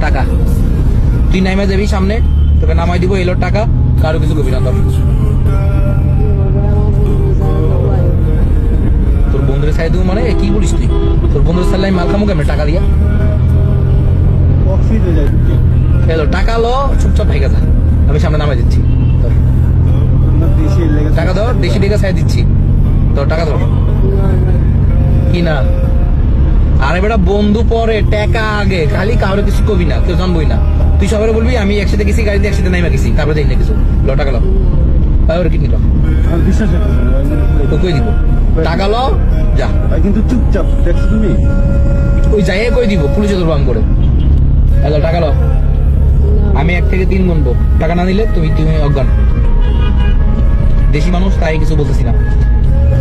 টাকা তুই নাইমা যাবি সামনে, তোকে নামাই দিব, এলো টাকা, কারো কিছু কবি না। তোর বন্ধুরে ছাই দেবো মানে কি বলিস তুই? তোর বন্ধুর সাল্লাই মাল খামো কেমন টাকা দিয়া? এলো টাকা লো, চুপচাপ ভেঙে যা, আমি সামনে নামাই দিচ্ছি। টাকা ধর, দেশি টাকা ছাই দিচ্ছি, তোর টাকা ধর। কি না? আরে বেটা বন্ধু পরে, টাকা আগে, খালি কারো কিছু কবি না, কেউ জানবই না। তুই সবাই বলবি আমি একসাথে গেছি, গাড়িতে একসাথে নাইমা গেছি, তারপরে দেখ না কিছু। লো টাকা লো, কি নিল তো কই দিব? টাকা লো যা, কিন্তু চুপচাপ দেখছো তুমি, ওই যাই কই দিব, পুলিশে ধরবো আমি করে। হ্যালো টাকা লো, আমি 1 থেকে 3 গুনবো, টাকা না নিলে তুমি অজ্ঞান। দেশি মানুষ, তাই কিছু বলতেছি না।